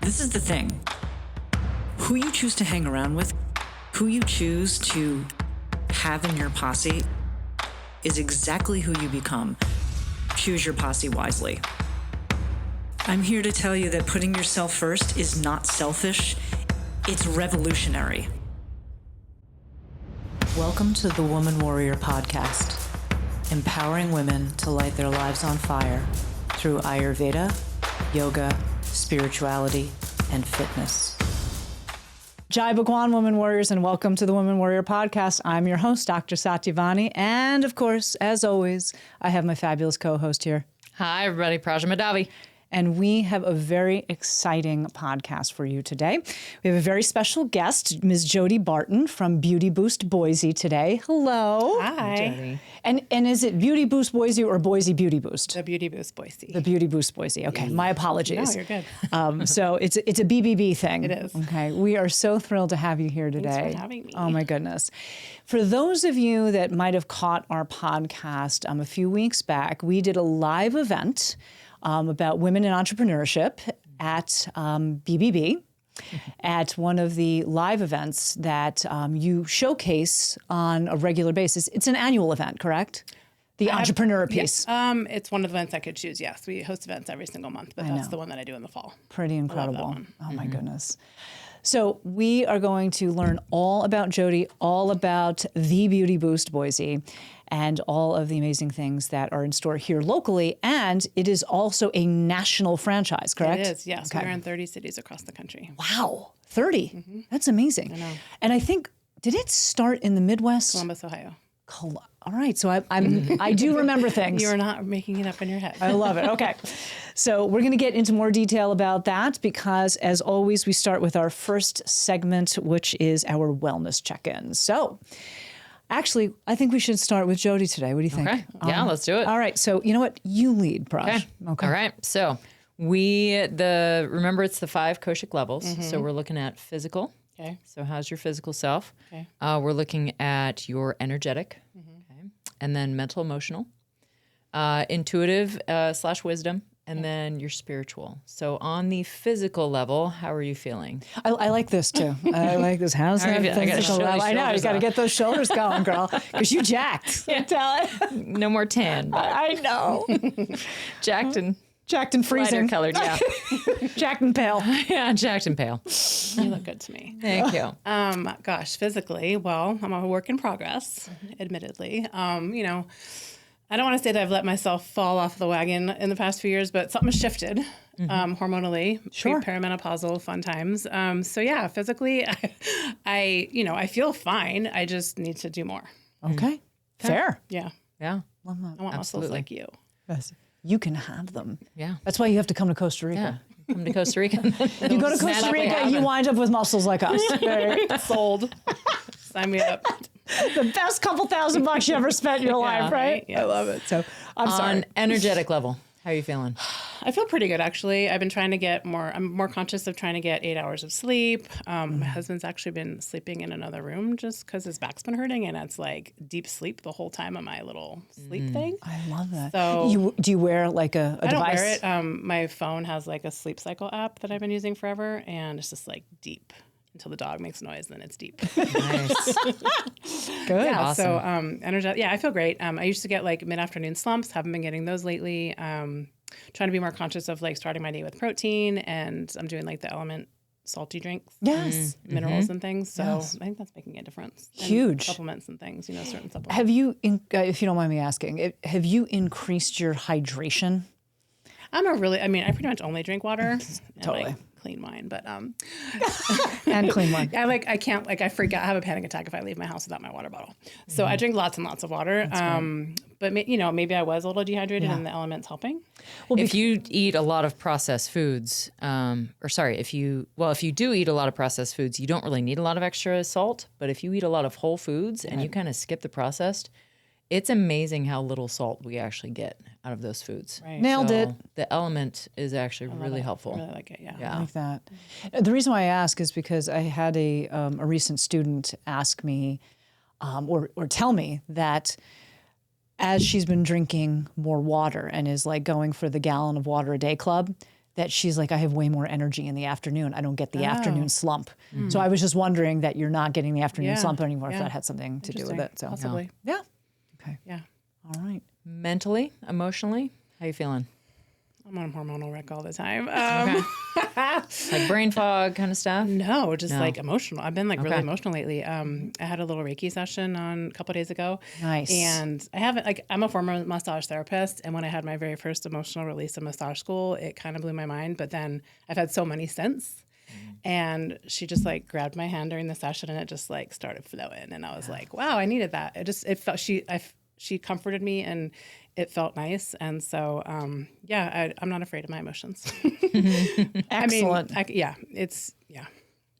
This is the thing. Who you choose to hang around with, who you choose to have in your posse is exactly who you become. Choose your posse wisely. I'm here to tell you that putting yourself first is not selfish, it's revolutionary. Welcome to the Woman Warrior Podcast, empowering women to light their lives on fire through Ayurveda, yoga, spirituality, and fitness. Jai Bhagwan, Women Warriors, and welcome to the Women Warrior Podcast. I'm your host, Dr. Satyavani, and of course, as always, I have my fabulous co-host here. Hi, everybody. Prajna Madhavi. And we have a very exciting podcast for you today. We have a very special guest, Ms. Jody Barton from Beauty Boost Boise today. Hello. Hi. Jody. And is it Beauty Boost Boise or Boise Beauty Boost? The Beauty Boost Boise. The Beauty Boost Boise. Okay, my apologies. No, you're good. So it's a BBB thing. It is. Okay, we are so thrilled to have you here today. Thanks for having me. Oh my goodness. For those of you that might have caught our podcast a few weeks back, we did a live event about women in entrepreneurship at BBB, at one of the live events that you showcase on a regular basis. It's an annual event, correct? The entrepreneur piece. Yes. It's one of the events I could choose, yes. We host events every single month, but that's the one that I do in the fall. Pretty incredible. I love that one. Oh my goodness. So we are going to learn all about Jody, all about the Beauty Boost Boise, and all of the amazing things that are in store here locally. And it is also a national franchise, correct? It is, yes. Okay. We're in 30 cities across the country. Wow, 30. Mm-hmm. That's amazing. I know. And I think, did it start in the Midwest? Columbus, Ohio. All right, so I do remember things. You're not making it up in your head. I love it. Okay. So we're going to get into more detail about that because, as always, we start with our first segment, which is our wellness check-in. So actually, I think we should start with Jody today. What do you think? Okay. Yeah, let's do it. All right. So you know what? You lead, Praj. Okay. All right. So remember it's the 5 Koshik levels. Mm-hmm. So we're looking at physical. Okay. So how's your physical self? Okay. We're looking at your energetic. Mm-hmm. Okay. And then mental, emotional, intuitive / wisdom, and then your spiritual. So on the physical level, how are you feeling? I like this too. I like this. How's that physical level? I know. You got to get those shoulders going, girl, because you jacked. Yeah. Tell it. No more tan. But I know. Jacked and freezing. lighter colored, yeah. Jacked and pale. Yeah, jacked and pale. You look good to me. Thank you. Gosh, physically, well, I'm a work in progress, admittedly. I don't want to say that I've let myself fall off the wagon in the past few years, but something has shifted hormonally, perimenopausal fun times. So yeah, physically, I feel fine. I just need to do more. Okay. Fair. Yeah. Yeah. I want muscles like you. Yes. You can have them. Yeah. That's why you have to come to Costa Rica. Yeah. Come to Costa Rica. You go to Costa Rica, you wind up with muscles like us. Sold. Sign me up. The best couple $1,000 you ever spent in your life, right? Yes. I love it. So I'm sorry. On energetic level, how are you feeling? I feel pretty good, actually. I've been trying to get I'm more conscious of trying to get 8 hours of sleep. My husband's actually been sleeping in another room just because his back's been hurting, and it's like deep sleep the whole time on my little sleep thing. I love that. So do you wear like a device? I don't wear it. My phone has like a sleep cycle app that I've been using forever, and it's just like deep. Until the dog makes noise, then it's deep. Nice. Good. Yeah, Awesome. so energetic. Yeah, I feel great. I used to get like mid-afternoon slumps. Haven't been getting those lately. Trying to be more conscious of like starting my day with protein, and I'm doing like the element salty drinks. Yes. Minerals and things. So I think that's making a difference. And huge. Supplements and things, certain supplements. Have you, if you don't mind me asking, have you increased your hydration? I pretty much only drink water. Totally. And, clean wine, but And clean wine. I freak out. I have a panic attack if I leave my house without my water bottle. So I drink lots and lots of water. But maybe I was a little dehydrated and the elements helping. Well, if you eat a lot of processed foods, if you do eat a lot of processed foods, you don't really need a lot of extra salt. But if you eat a lot of whole foods and you kind of skip the processed, it's amazing how little salt we actually get out of those foods. Right. Nailed it. The element is actually really helpful. I really like it, yeah. I like that. The reason why I ask is because I had a recent student ask me or tell me that as she's been drinking more water and is like going for the gallon of water a day club, that she's like, I have way more energy in the afternoon. I don't get the afternoon slump. So I was just wondering that you're not getting the afternoon slump anymore, if that had something to do with it. So Possibly. yeah. Okay. Yeah. All right. Mentally, emotionally, how you feeling? I'm on a hormonal wreck all the time. Like brain fog kind of stuff? No, just like emotional. I've been like really emotional lately. I had a little Reiki session on a couple of days ago. Nice. And I haven't, like, I'm a former massage therapist. And when I had my very first emotional release in massage school, it kind of blew my mind. But then I've had so many since. And she just like grabbed my hand during the session and it just like started flowing. And I was like, wow, I needed that. It felt, she comforted me and it felt nice. And so, I'm not afraid of my emotions. Excellent. It's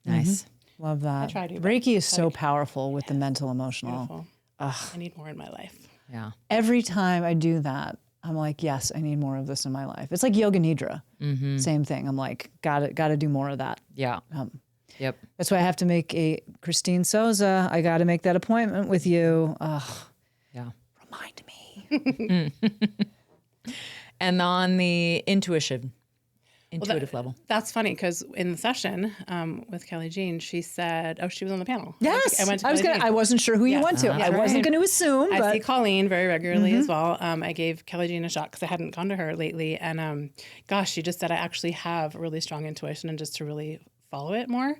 Nice. Love that. try to, but Reiki is so powerful with the mental, emotional. beautiful. I need more in my life. Yeah. Every time I do that, I'm like, yes, I need more of this in my life. It's like yoga nidra. Same thing. I'm like, gotta do more of that. Yeah. Yep. That's why I have to make a Christine Souza. I got to make that appointment with you. Yeah. Remind me. And on the intuitive level. That's funny because in the session with Kelly Jean, she said, she was on the panel. Yes, I went to Kelly Jean. I wasn't sure who you went to. I wasn't going to assume. I but see Colleen very regularly as well. I gave Kelly Jean a shot because I hadn't gone to her lately. And she just said I actually have a really strong intuition and just to really follow it more,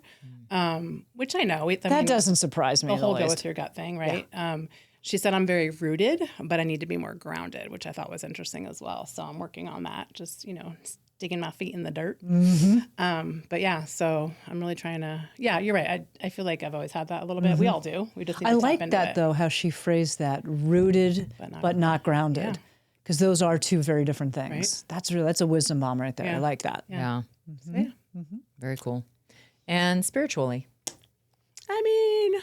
which I know. That doesn't surprise me. The whole at go least. with your gut thing, right? Yeah. She said I'm very rooted, but I need to be more grounded, which I thought was interesting as well. So I'm working on that, just, digging my feet in the dirt. But yeah, so I'm really trying to, you're right. I feel like I've always had that a little bit. We all do. We just need to tap into that it. though, how she phrased that, rooted but not grounded. Because those are two very different things. Right. That's a wisdom bomb right there. Yeah. I like that. Yeah. So, yeah. Very cool. And spiritually. I mean,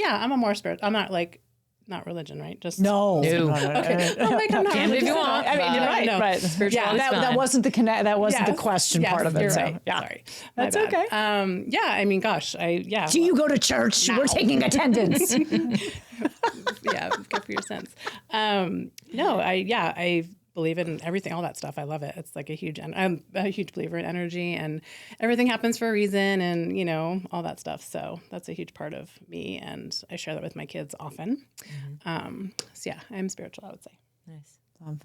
I'm a more spiritual. I'm not like, not religion, right? Just No. Okay. I'm not Can if you want. I mean, no. right. Spirituality's that fine. wasn't the that wasn't the question part of it. You're So, right. yeah. Sorry. That's My bad. okay. I mean, gosh, Do you go to church? No. We're taking attendance. Good for your sense. I believe in everything, all that stuff. I love it. It's like I'm a huge believer in energy and everything happens for a reason and, all that stuff. So that's a huge part of me. And I share that with my kids often. I'm spiritual, I would say. Nice.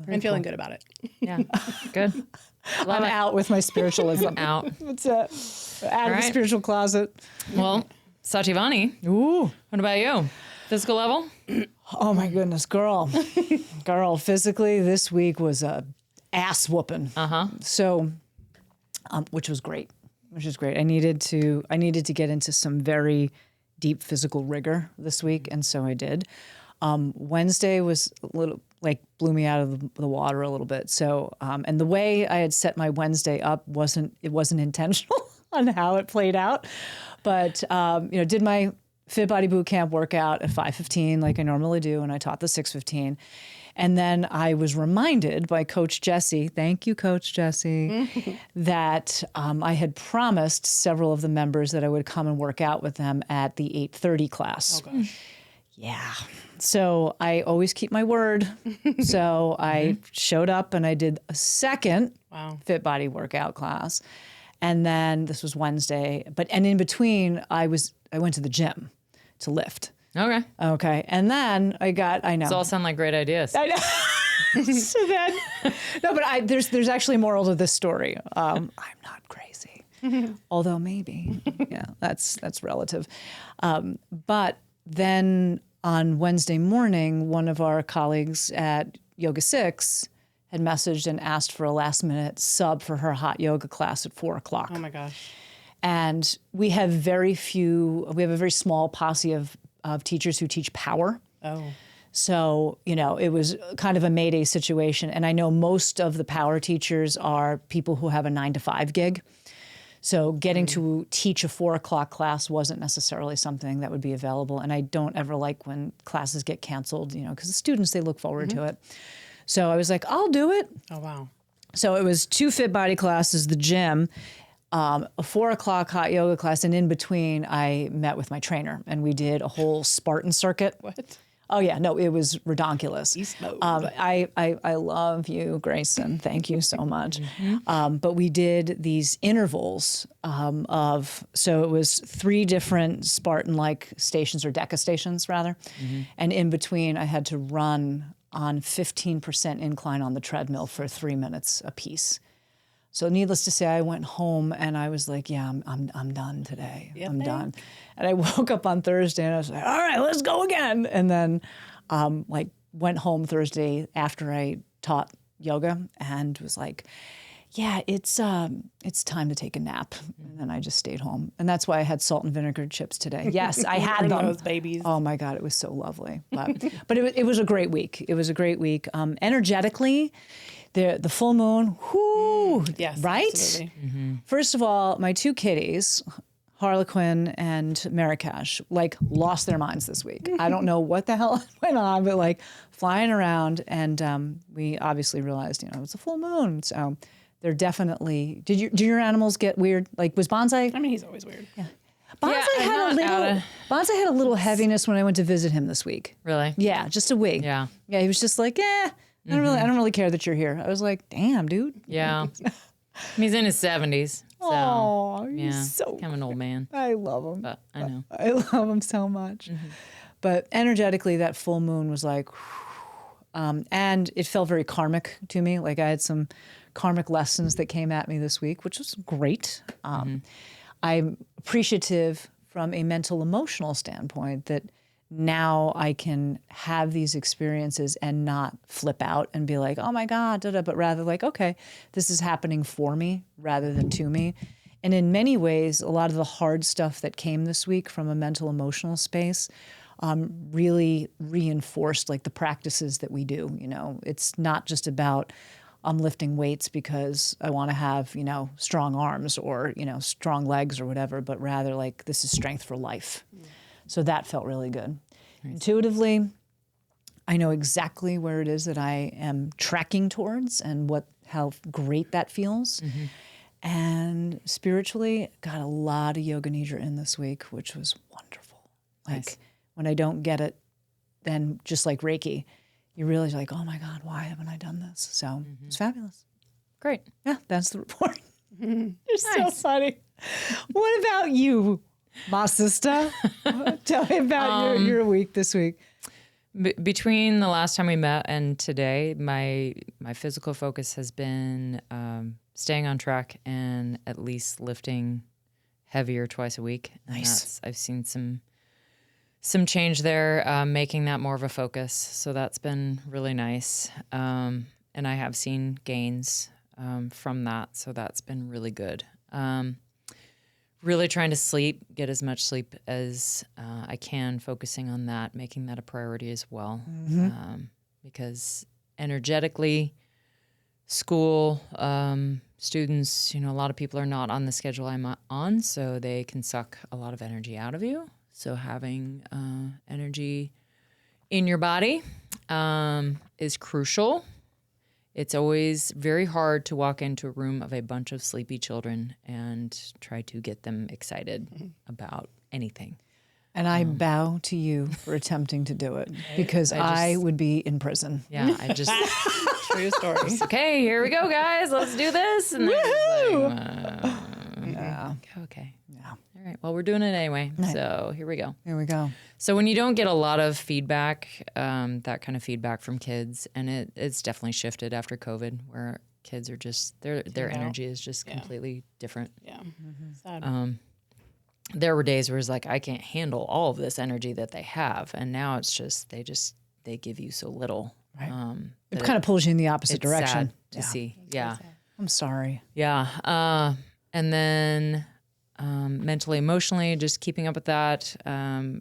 And feeling good about it. Yeah. Good. I'm out with my spiritualism. Out. That's it. Out of the right. spiritual closet. Well, Satyavani, Ooh. what about you? Physical level? Oh my goodness, girl. Physically, this week was a ass whooping. So, which was great. I needed to get into some very deep physical rigor this week, and so I did. Wednesday was a little blew me out of the water a little bit. So, and the way I had set my Wednesday up wasn't intentional on how it played out, but did my Fit Body Boot Camp workout at 5:15 like I normally do, and I taught the 6:15. And then I was reminded by Coach Jesse, thank you, Coach Jesse, that I had promised several of the members that I would come and work out with them at the 8:30 class. Oh, gosh. Yeah. So I always keep my word. So I showed up and I did a second Fit Body workout class. And then this was Wednesday, and in between I went to the gym to lift. Okay. And then I know. These all sound like great ideas. I know. So then, no, but there's actually a moral to this story. I'm not crazy, although maybe, that's relative. But then on Wednesday morning, one of our colleagues at Yoga 6 had messaged and asked for a last minute sub for her hot yoga class at 4:00. Oh my gosh. And we have a very small posse of teachers who teach power. Oh. So, it was kind of a Mayday situation. And I know most of the power teachers are people who have a 9-to-5 gig. So getting to teach a 4:00 class wasn't necessarily something that would be available. And I don't ever like when classes get canceled, because the students, they look forward to it. So I was like, I'll do it. Oh, wow. So it was 2 Fit Body classes, the gym, a 4:00 hot yoga class, and in between I met with my trainer and we did a whole Spartan circuit. What? Oh yeah, no, it was redonkulous. Beast mode. I love you, Grayson. Thank you so much. But we did these intervals so it was 3 different Spartan-like stations, or Deca stations rather, and in between I had to run on 15% incline on the treadmill for 3 minutes a piece. So needless to say, I went home and I was like, yeah, I'm done today. I'm done. And I woke up on Thursday and I was like, all right, let's go again. And then went home Thursday after I taught yoga and was like, yeah, it's time to take a nap. And then I just stayed home. And that's why I had salt and vinegar chips today. Yes, I had them. Those babies. Oh my God, it was so lovely. But it was a great week. It was a great week. Energetically, the full moon, whoo, Yes, right? absolutely. First of all, my 2 kitties, Harlequin and Marrakesh, lost their minds this week. I don't know what the hell went on, but flying around. And we obviously realized, it was a full moon. So they're definitely, do your animals get weird? Was Bonsai? I mean, he's always weird. Yeah. Bonsai had a little heaviness when I went to visit him this week. Really? Yeah, just a week. Yeah. Yeah, he was just like, I don't really care that you're here. I was like, damn, dude. Yeah. He's in his 70s. So, Oh, yeah, he's so kind of an old man. I love him. But I know. I love him so much. But energetically, that full moon was like, and it felt very karmic to me. I had some karmic lessons that came at me this week, which was great. I'm appreciative from a mental emotional standpoint that now I can have these experiences and not flip out and be like, oh my God, but rather okay, this is happening for me rather than to me. And in many ways, a lot of the hard stuff that came this week from a mental emotional space really reinforced the practices that we do. It's not just about I'm lifting weights because I want to have, strong arms or, strong legs or whatever, but rather this is strength for life. So that felt really good. Nice. Intuitively, I know exactly where it is that I am tracking towards and how great that feels. And spiritually, got a lot of yoga nidra in this week, which was wonderful. Nice. When I don't get it, then just like Reiki, you realize oh my God, why haven't I done this? So it's fabulous. Great. Yeah, that's the report. You're so funny. What about you, my sister? Tell me about your week this week. Between the last time we met and today, my physical focus has been staying on track and at least lifting heavier twice a week. Nice. I've seen some change there, making that more of a focus. So that's been really nice. And I have seen gains from that. So that's been really good. Really trying to get as much sleep as I can, focusing on that, making that a priority as well. Because energetically, school, students, a lot of people are not on the schedule I'm on, so they can suck a lot of energy out of you. So having energy in your body is crucial. It's always very hard to walk into a room of a bunch of sleepy children and try to get them excited about anything. And I bow to you for attempting to do it because I would be in prison. Yeah, I just True story. okay, here we go, guys. Let's do this. And they're just Yeah. okay. Yeah. All right. Well, we're doing it anyway. So here we go. Here we go. So when you don't get a lot of feedback, that kind of feedback from kids, and it's definitely shifted after COVID, where kids are just their energy is just completely different. Yeah. Sad. There were days where it's I can't handle all of this energy that they have, and now it's just they give you so little. Right. It kind of pulls you in the opposite direction. Sad to see. Yeah. I'm sorry. Yeah. And then mentally, emotionally, just keeping up with that.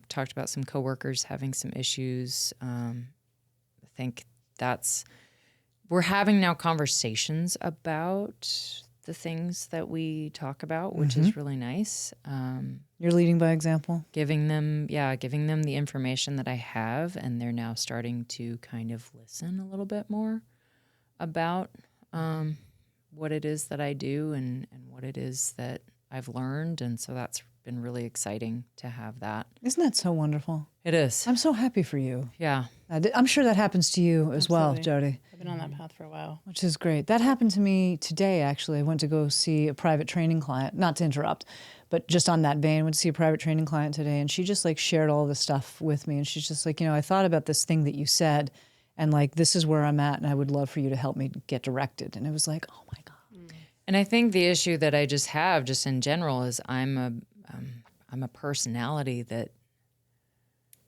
Talked about some coworkers having some issues. I think we're having now conversations about the things that we talk about, which is really nice. You're leading by example. Giving them the information that I have, and they're now starting to kind of listen a little bit more about what it is that I do and what it is that I've learned. And so that's been really exciting to have that. Isn't that so wonderful? It is. I'm so happy for you. Yeah. I'm sure that happens to you as well, Jody. I've been on that path for a while. Which is great. That happened to me today, actually. I went to go see a private training client, not to interrupt, but just on that vein, went to see a private training client today, and she just like shared all this stuff with me. And she's just like, I thought about this thing that you said, and like, this is where I'm at, and I would love for you to help me get directed. And it was like, oh my God. And I think the issue that I just have just in general is I'm a personality that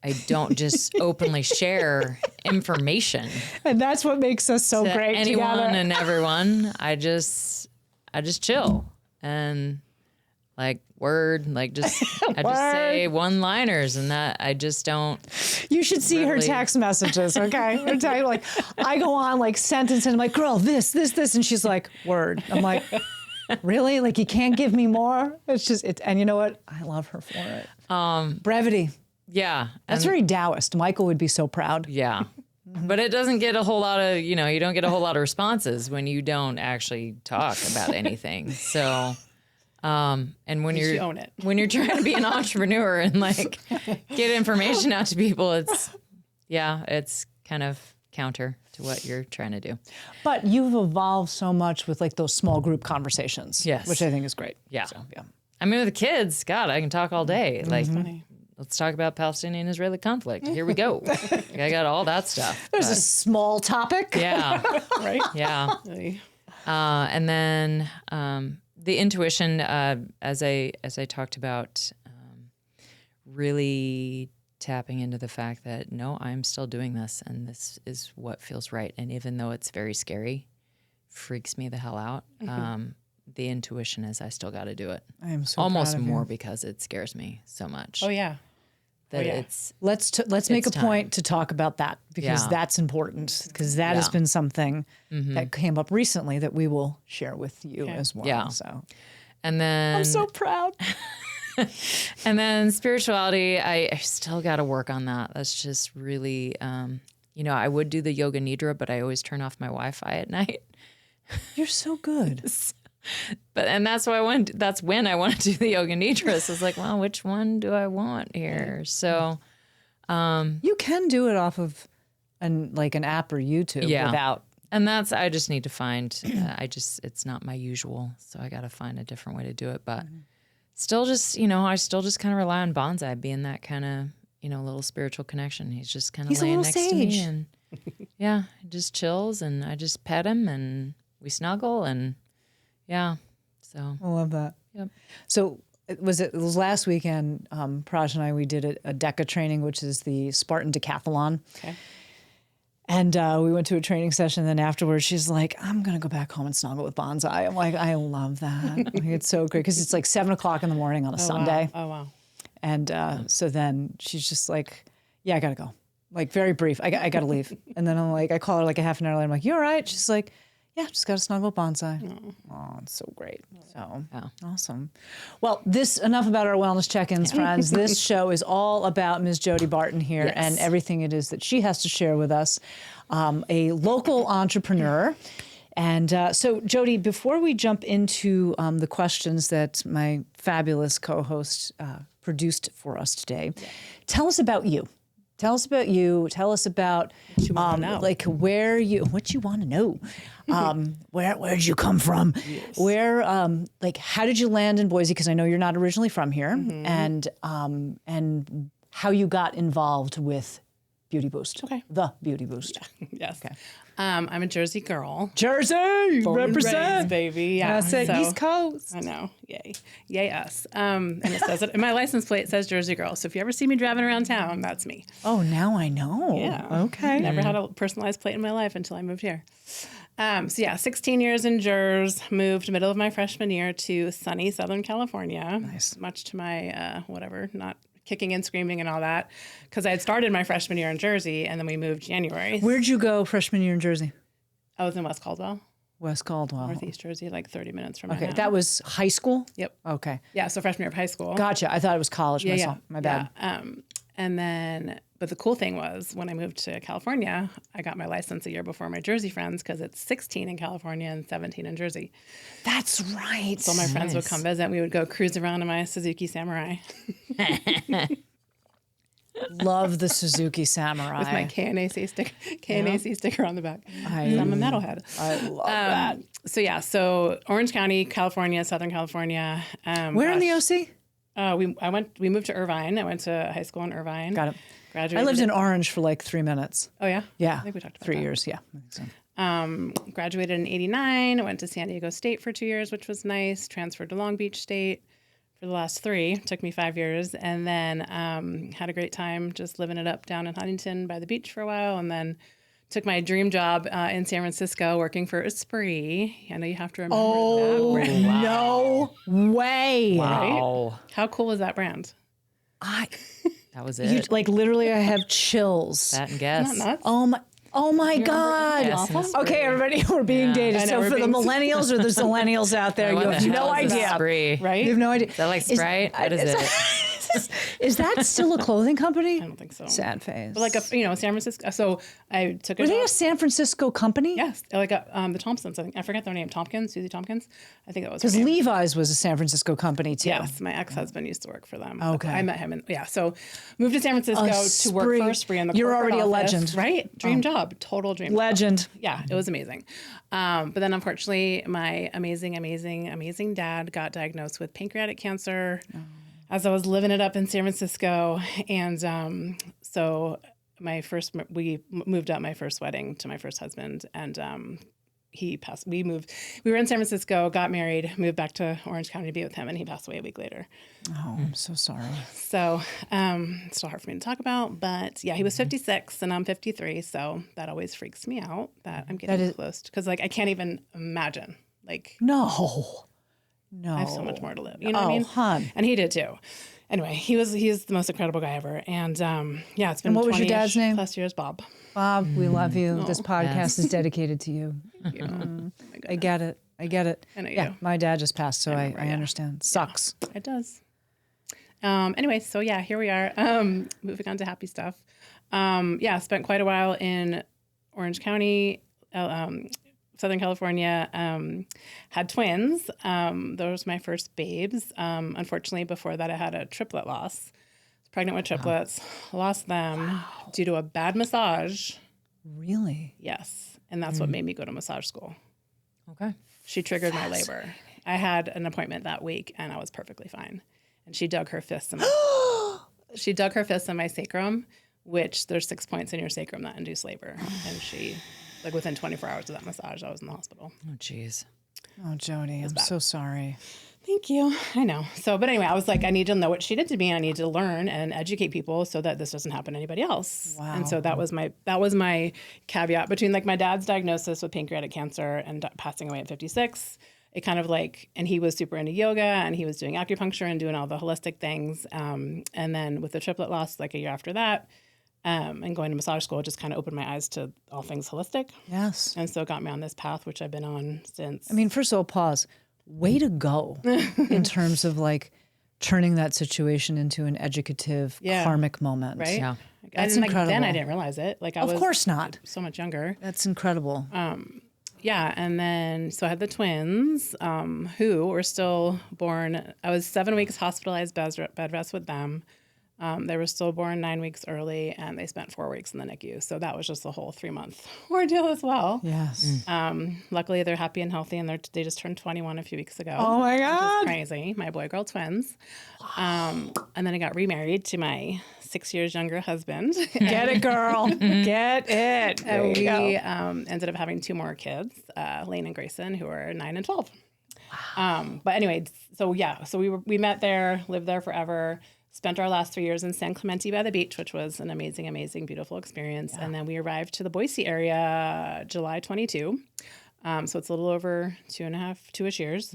I don't just openly share information. And that's what makes us so to great anyone together. and everyone. I just chill and like I just say one-liners, and that I just don't. You should see her really- text messages, okay? I'm telling you, like, I go on like sentence and I'm like, girl, this, and she's like, word. I'm like, really? Like, you can't give me more? It's just, and you know what? I love her for it. Brevity. Yeah. That's very Taoist. Michael would be so proud. Yeah. But it doesn't get a whole lot of, you don't get a whole lot of responses when you don't actually talk about anything. So, and when You you're own it. when you're trying to be an entrepreneur and like get information out to people, it's kind of counter to what you're trying to do. But you've evolved so much with like those small group conversations. Yes. Which I think is great. Yeah. So, yeah. I mean, with the kids, God, I can talk all day. Like, Funny. let's talk about Palestinian-Israeli conflict. Here we go. I got all that stuff. There's a small topic. Yeah. Right? Yeah. Really. And then the intuition, as I talked about, really tapping into the fact that no, I'm still doing this, and this is what feels right. And even though it's very scary, freaks me the hell out. The intuition is I still got to do it. I am so Almost proud of more you. because it scares me so much Oh, yeah. that yeah. it's Let's make a It's time. point to talk about that because Yeah. that's important because that has Yeah. been something that came up recently that we will share with you Okay. as well. Yeah. So and then I'm so proud. And then spirituality, I still got to work on that. That's just really, I would do the yoga nidra, but I always turn off my Wi-Fi at night. You're so good. And that's why that's when I want to do the yoga nidra. So it's like, well, which one do I want here? So, You can do it off of an app or YouTube without. And I just need to find, it's not my usual. So I got to find a different way to do it. But still just, I still just kind of rely on Bonsai being that kind of, little spiritual connection. He's just kind of He's a laying little next to sage. me and he just chills and I just pet him and we snuggle and so. I love that. Yep. So it was last weekend, Praj and I, we did a DECA training, which is the Spartan decathlon. Okay. And we went to a training session. Then afterwards, she's like, I'm going to go back home and snuggle with Bonsai. I'm like, I love that. Like, it's so great because it's like 7 o'clock in the morning on a Sunday. Wow. Oh, wow. And so then she's just like, yeah, I got to go. Like very brief. I got to leave. And then I'm like, I call her like a half an hour later. I'm like, you all right? She's like, yeah, just got to snuggle with Bonsai. Oh, it's so great. So awesome. Well, enough about our wellness check-ins, friends. This show is all about Ms. Jody Barton here and everything it is that she has to share with us, a local entrepreneur. And so, Jody, before we jump into the questions that my fabulous co-host produced for us today, tell us about you. Tell us about you. Tell us about What you want to know. What you want to know. Where did you come from? Yes. Where how did you land in Boise? Because I know you're not originally from here, and how you got involved with Beauty Boost. Okay. The Beauty Boost. Yes. Okay. I'm a Jersey girl. Jersey, Born and represent, raised, baby. Yeah. I said East Coast. I know. Yay. Yay us. And it says it in my license plate, it says Jersey girl. So if you ever see me driving around town, that's me. Oh, now I know. Yeah. Okay. Never had a personalized plate in my life until I moved here. 16 years in Jersey, moved middle of my freshman year to sunny Southern California. Nice. Much to my, not kicking and screaming and all that, because I had started my freshman year in Jersey and then we moved January. Where'd you go freshman year in Jersey? I was in West Caldwell, West Caldwell. Northeast Jersey, like 30 minutes from my Okay, house. that was high school? Yep. Okay. Yeah, so freshman year of high school. Gotcha. I thought it was college myself. My bad. Yeah. And then, but the cool thing was when I moved to California, I got my license a year before my Jersey friends because it's 16 in California and 17 in Jersey. That's right. So my friends would come visit. And we would go cruise around in my Suzuki Samurai. Love the Suzuki Samurai. with my KNAC sticker on the back. 'Cause I'm a metalhead. I love that. So Orange County, California, Southern California. Where in the OC? We moved to Irvine. I went to high school in Irvine. Got it. Graduated. I lived in Orange for like 3 minutes. Oh yeah? Yeah. I think we talked about 3 that. years. Yeah. I think so. Graduated in 89. Went to San Diego State for 2 years, which was nice. Transferred to Long Beach State for the last 3. Took me 5 years. And then had a great time just living it up down in Huntington by the beach for a while. And then took my dream job in San Francisco working for Esprit. I know you have to remember that brand. No way. Wow. How cool was that brand? That was You, it. like literally, I have chills. That and guess. Isn't that nuts? Oh my God. Yes, and Esprit. Okay, everybody, we're being dated. I know, So we're for the being- millennials or the zillennials out there, you What have the no hell is idea. Esprit? Right? You have no idea. Is that like Sprite? What is it? Is that still a clothing company? I don't think so. Sad face. But like San Francisco. So I took a Were they job. a San Francisco company? Yes, like the Thompsons. I think I forget their name. Susie Tompkins. I think that was her Because name. Levi's was a San Francisco company too. Yes, my ex-husband used to work for them. Okay. I met him, and so moved to San Francisco to work Esprit. for Esprit in the You're corporate already a office. legend. Right? Dream job, total dream. Legend. Yeah, it was amazing. But then unfortunately, my amazing dad got diagnosed with pancreatic cancer as I was living it up in San Francisco. And so we moved up my first wedding to my first husband, and he passed. We were in San Francisco, got married, moved back to Orange County to be with him, and he passed away a week later. Oh, I'm so sorry. So it's still hard for me to talk about, but yeah, he was 56 and I'm 53. So that always freaks me out that I'm getting close, because like I can't even imagine. Like No. I have so much more to live. You know what I mean? Hon. And he did too. Anyway, he's the most incredible guy ever. And yeah, it's been what was your 20-ish dad's name? plus years, Bob. Bob, we love you. This podcast is dedicated to you. You know, oh my I get it. I know you Yeah, do. my dad just passed, so I remember, yeah. understand. Sucks. It does. Anyway, so yeah, here we are. Moving on to happy stuff. Yeah, spent quite a while in Orange County, Southern California. Had twins. Those were my first babes. Unfortunately, before that, I had a triplet loss. I was pregnant with triplets. Lost them due to a bad massage. Really? Yes, and that's what made me go to massage school. Okay. She triggered my labor. I had an appointment that week, and I was perfectly fine. And she dug her fists in my sacrum, which there's 6 points in your sacrum that induce labor. And she, like within 24 hours of that massage, I was in the hospital. Oh, jeez. Oh, Jody, I'm so sorry. Thank you. I know. So, but anyway, I was like, I need to know what she did to me. I need to learn and educate people so that this doesn't happen to anybody else. Wow. And so that was my caveat between like my dad's diagnosis with pancreatic cancer and passing away at 56. It kind of like, and he was super into yoga and he was doing acupuncture and doing all the holistic things. And then with the triplet loss, like a year after that, and going to massage school, it just kind of opened my eyes to all things holistic. Yes. And so it got me on this path, which I've been on since. I mean, first of all, pause. Way to go in terms of like turning that situation into an educative, karmic moment. right? Yeah. That's and incredible. Then I didn't realize it. Like I was Of course not. so much younger. That's incredible. Yeah, and then so I had the twins, who were still born. I was 7 weeks hospitalized, bed rest with them. They were still born 9 weeks early, and they spent 4 weeks in the NICU. So that was just a whole 3-month ordeal as well. Yes. Luckily, they're happy and healthy, and they just turned 21 a few weeks ago. Oh my Which is God. crazy. My boy-girl twins. And then I got remarried to my 6 years younger husband. Get it, girl. Get it. There And you we go. ended up having 2 more kids, Lane and Grayson, who are 9 and 12. But anyway, so we met there, lived there forever, spent our last 3 years in San Clemente by the beach, which was an amazing, amazing, beautiful experience. And then we arrived to the Boise area July 22. So it's a little over 2.5 years.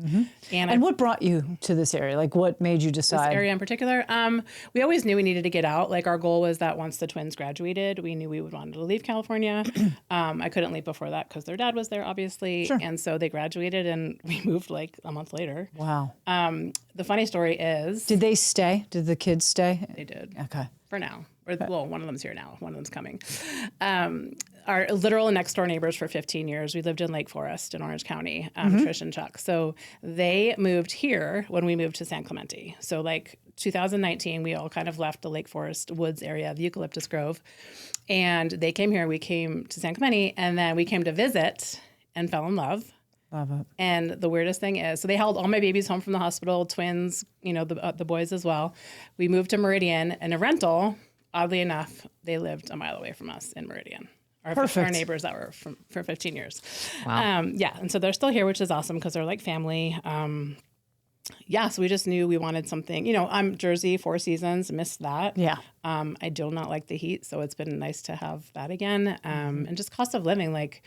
And what brought you to this area? Like, what made you decide? Area in particular, we always knew we needed to get out. Like our goal was that once the twins graduated, we knew we would want to leave California. I couldn't leave before that because their dad was there, obviously. Sure. And so they graduated and we moved like a month later. Wow. The funny story is Did they stay? Did the kids stay? they did Okay. for now. Well, one of them's here now. One of them's coming. our literal next door neighbors for 15 years. We lived in Lake Forest in Orange County, Trish and Chuck. So they moved here when we moved to San Clemente. So like 2019, we all kind of left the Lake Forest woods area, the eucalyptus grove. And they came here. We came to San Clemente, and then we came to visit and fell in love. Love it. And the weirdest thing is, so they held all my babies home from the hospital, twins, the boys as well. We moved to Meridian in a rental. Oddly enough, they lived a mile away from us in Meridian. Our neighbors that were for 15 years. Wow. And so they're still here, which is awesome because they're like family. So we just knew we wanted something. I'm Jersey, 4 seasons, missed that. Yeah. I do not like the heat, so it's been nice to have that again. And just cost of living, like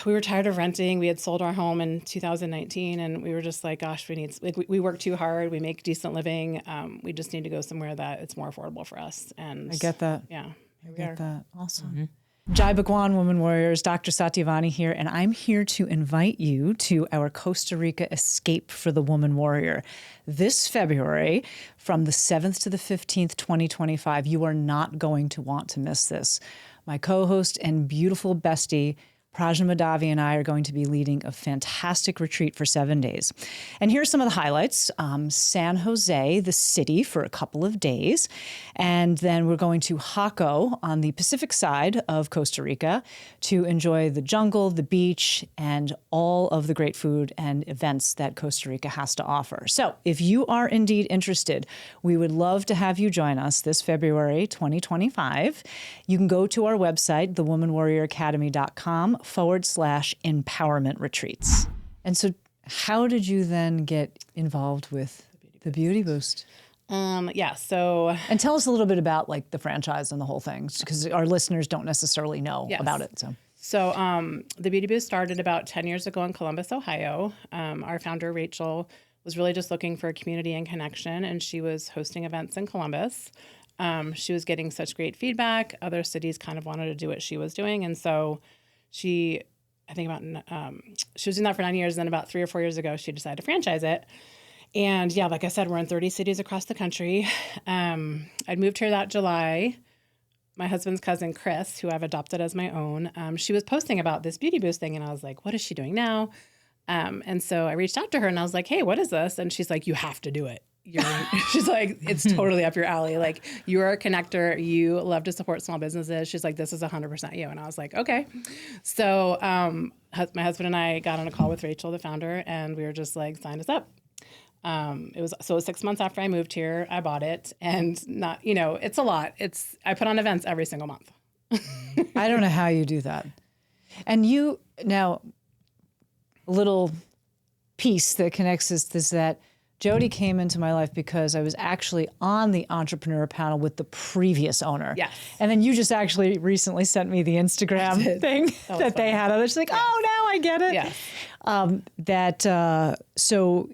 we were tired of renting. We had sold our home in 2019, and we were just like, gosh, we work too hard. We make decent living. We just need to go somewhere that it's more affordable for us. And I get that. Yeah. I get that. Awesome. Jai Bhagwan, Woman Warriors, Dr. Satyavani here, and I'm here to invite you to our Costa Rica Escape for the Woman Warrior this February from the 7th to the 15th, 2025. You are not going to want to miss this. My co-host and beautiful bestie, Prajna Madhavi, and I are going to be leading a fantastic retreat for 7 days. And here's some of the highlights. San Jose, the city, for a couple of days. And then we're going to Jaco on the Pacific side of Costa Rica to enjoy the jungle, the beach, and all of the great food and events that Costa Rica has to offer. So if you are indeed interested, we would love to have you join us this February 2025. You can go to our website, thewomanwarrioracademy.com/empowerment retreats. And so how did you then get involved with the Beauty Boost? So And tell us a little bit about like the franchise and the whole thing, because our listeners don't necessarily know about it. So the Beauty Boost started about 10 years ago in Columbus, Ohio. Our founder, Rachel, was really just looking for a community and connection, and she was hosting events in Columbus. She was getting such great feedback. Other cities kind of wanted to do what she was doing. And so she was doing that for 9 years. And then about 3 or 4 years ago, she decided to franchise it. And yeah, like I said, we're in 30 cities across the country. I'd moved here that July. My husband's cousin, Chris, who I've adopted as my own, she was posting about this Beauty Boost thing. And I was like, what is she doing now? And so I reached out to her and I was like, hey, what is this? And she's like, you have to do it. She's like, it's totally up your alley. Like, you are a connector. You love to support small businesses. She's like, this is 100% you. And I was like, okay. So my husband and I got on a call with Rachel, the founder, and we were just like, sign us up. It was 6 months after I moved here, I bought it, and it's a lot. I put on events every single month. I don't know how you do that. And now, a little piece that connects us is that Jody came into my life because I was actually on the entrepreneur panel with the previous owner. Yes. And then you just actually recently sent me the Instagram thing that they had. I was like, oh, now I get it. Yes. So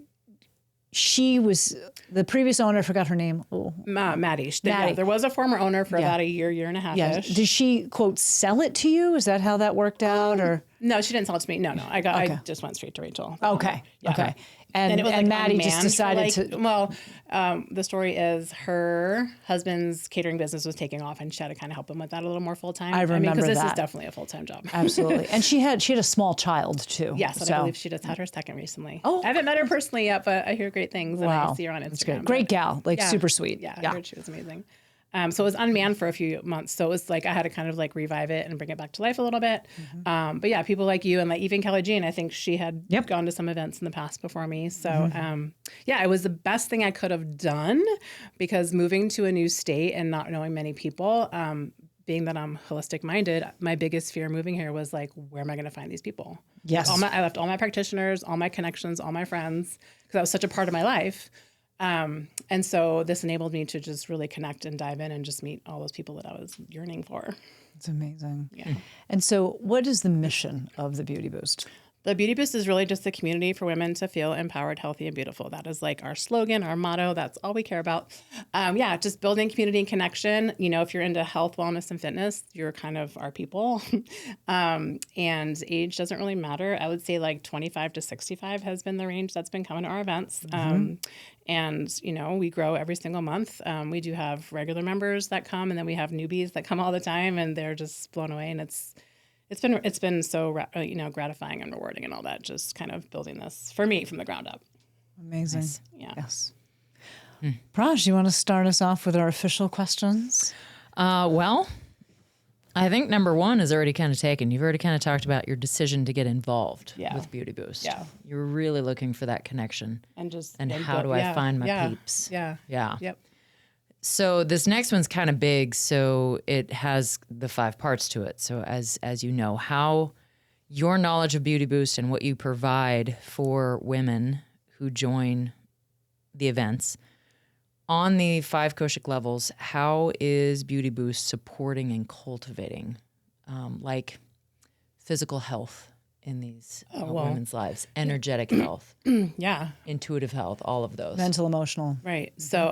she was the previous owner. I forgot her name. Maddie. Maddie. There was a former owner for about a year and a half. Yeah. Did she, quote, sell it to you? Is that how that worked out? Or no, she didn't sell it to me. No. I just went straight to Rachel. Okay. Yeah. Okay. And it was and Maddie just decided to. Well, the story is her husband's catering business was taking off, and she had to kind of help him with that a little more full time. I remember because this that. is definitely a full time job. Absolutely. And she had a small child too. Yes, and I believe she just had her second recently. Oh, I haven't met her personally yet, but I hear great things. And I see her on Instagram. That's good. Great gal, super sweet. Yeah, I heard she was amazing. So it was unmanned for a few months. So it was like I had to kind of like revive it and bring it back to life a little bit. Mm-hmm. But yeah, people like you and like even Kelly Jean, I think she had gone to some events in the past before me. So it was the best thing I could have done, because moving to a new state and not knowing many people, being that I'm holistic minded, my biggest fear moving here was like, where am I going to find these people? Yes. I left all my practitioners, all my connections, all my friends, because that was such a part of my life. And so this enabled me to just really connect and dive in and just meet all those people that I was yearning for. It's amazing. Yeah. And so what is the mission of the Beauty Boost? The Beauty Boost is really just a community for women to feel empowered, healthy, and beautiful. That is like our slogan, our motto. That's all we care about. Just building community and connection. You know, if you're into health, wellness, and fitness, you're kind of our people. And age doesn't really matter. I would say like 25 to 65 has been the range that's been coming to our events. And, you know, we grow every single month. We do have regular members that come, and then we have newbies that come all the time, and they're just blown away. And it's been so gratifying and rewarding and all that. Just kind of building this for me from the ground up. Amazing. Nice. Yeah. Yes. Praj, you want to start us off with our official questions? Well, I think number one is already kind of taken. You've already kind of talked about your decision to get involved with Beauty Boost. Yeah. You're really looking for that connection. And How do I find my peeps? Yeah. Yeah. Yep. So this next one's kind of big, so it has the 5 parts to it. So as you know, how your knowledge of Beauty Boost and what you provide for women who join the events on the 5 Koshik levels, how is Beauty Boost supporting and cultivating like physical health in these women's lives, energetic health, intuitive health, all of those. Mental, emotional. Right. So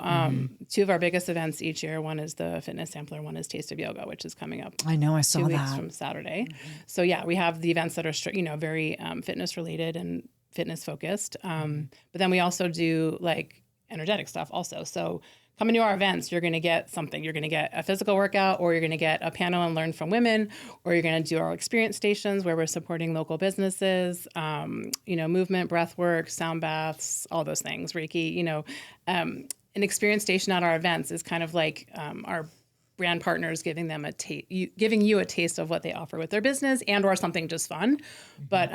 2 of our biggest events each year, one is the fitness sampler, one is Taste of Yoga, which is coming up. I know, I saw 2 weeks that. from Saturday. So we have the events that are very fitness related and fitness focused. But then we also do like energetic stuff also. So coming to our events, you're going to get something. You're going to get a physical workout, or you're going to get a panel and learn from women, or you're going to do our experience stations where we're supporting local businesses, movement, breath work, sound baths, all those things, Reiki, an experience station at our events is kind of like our brand partners giving you a taste of what they offer with their business and or something just fun. But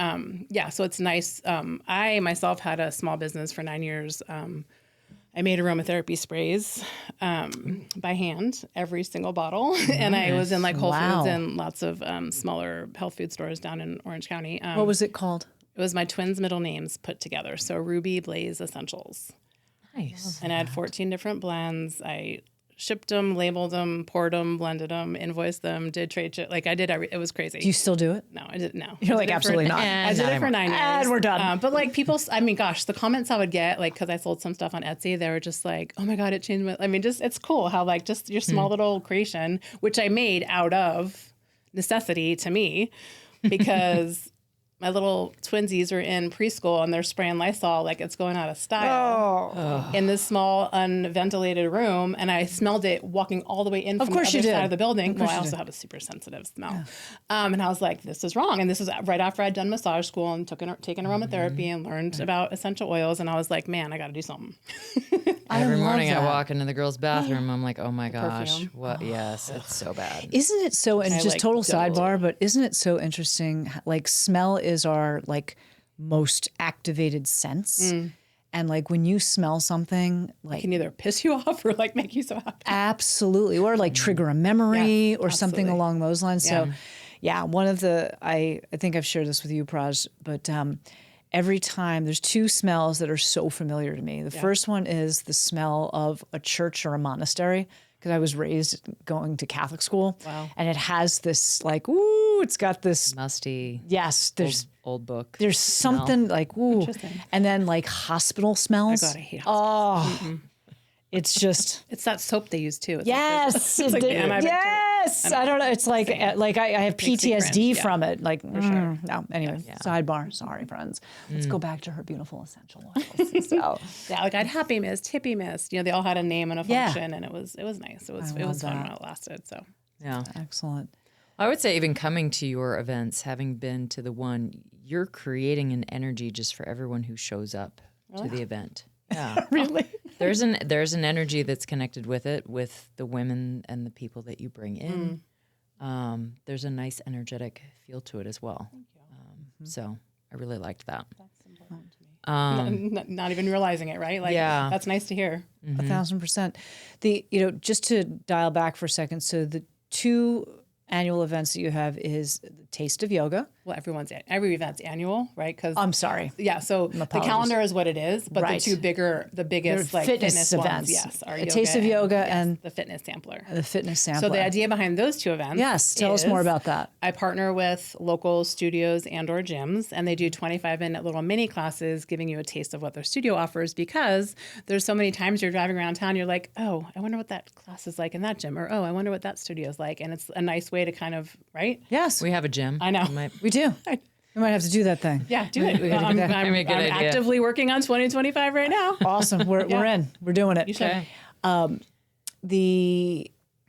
so it's nice. I myself had a small business for 9 years. I made aromatherapy sprays by hand, every single bottle. And I was in like Whole Foods and lots of smaller health food stores down in Orange County. What was it called? It was my twins' middle names put together. So Ruby Blaze Essentials. Nice. And I had 14 different blends. I shipped them, labeled them, poured them, blended them, invoiced them, did trade shit. Like I did it was crazy. Do you still do it? No, I didn't. No. You're like, absolutely not. I did it for 9 years. And we're done. But like people, I mean, gosh, the comments I would get, like, because I sold some stuff on Etsy, they were just like, oh my God, it changed my, I mean, just, it's cool how like just your small little creation, which I made out of necessity to me because my little twinsies are in preschool and they're spraying Lysol like it's going out of style in this small unventilated room. And I smelled it walking all the way in from the other side of the building. Well, I also have a super sensitive smell. And I was like, this is wrong. And this is right after I'd done massage school and taken aromatherapy and learned about essential oils. And I was like, man, I got to do something. Every morning I walk into the girls' bathroom. I'm like, oh my gosh, perfume. What? Yes, it's so bad. Isn't it so, and just total sidebar, but isn't it so interesting? Like smell is our like most activated sense. And like when you smell something, like it can either piss you off or like make you so happy. Absolutely. Or like trigger a memory or something along those lines. Yeah. So one of the, I think I've shared this with you, Praj, but every time there's 2 smells that are so familiar to me. The first one is the smell of a church or a monastery, because I was raised going to Catholic school. Wow. And it has this like, ooh, it's got this musty. Yes, there's old book. There's something like, ooh. And then like hospital smells. Oh God, I hate hospitals. Oh, it's just. It's that soap they use too. It's yes. Like yes. I don't know. It's like I have PTSD from it. Like, for sure. No, anyway, sidebar. Sorry, friends. Let's go back to her beautiful essential oils. So, like I'd Happy Mist, Hippie Mist. You know, they all had a name and a function, and it was nice. It was fun when it lasted. So excellent. I would say even coming to your events, having been to the one, you're creating an energy just for everyone who shows up to the event. Yeah. Really? There's an energy that's connected with it, with the women and the people that you bring in. There's a nice energetic feel to it as well. So I really liked that. That's important to me. Not even realizing it, right? Like, that's nice to hear. 1,000%. Just to dial back for a second. So the 2 annual events that you have is the Taste of Yoga, well, every event's annual, right? Because I'm sorry. Yeah, so the apologies. calendar is what it is, but Right. the biggest They're like fitness ones, events. yes, are A Taste of Yoga and the fitness sampler. the fitness sampler. So the idea behind those two events, Yes, tell us more is about that. I partner with local studios and/or gyms, and they do 25-minute little mini classes, giving you a taste of what their studio offers. Because there's so many times you're driving around town, you're like, oh, I wonder what that class is like in that gym, or oh, I wonder what that studio is like, and it's a nice way to kind of Yes, We have a gym. I know. we do. We might have to do that thing. Yeah, do it. I'm That'd be a good idea. actively working on 2025 right now. Awesome. We're in. We're doing it. Okay.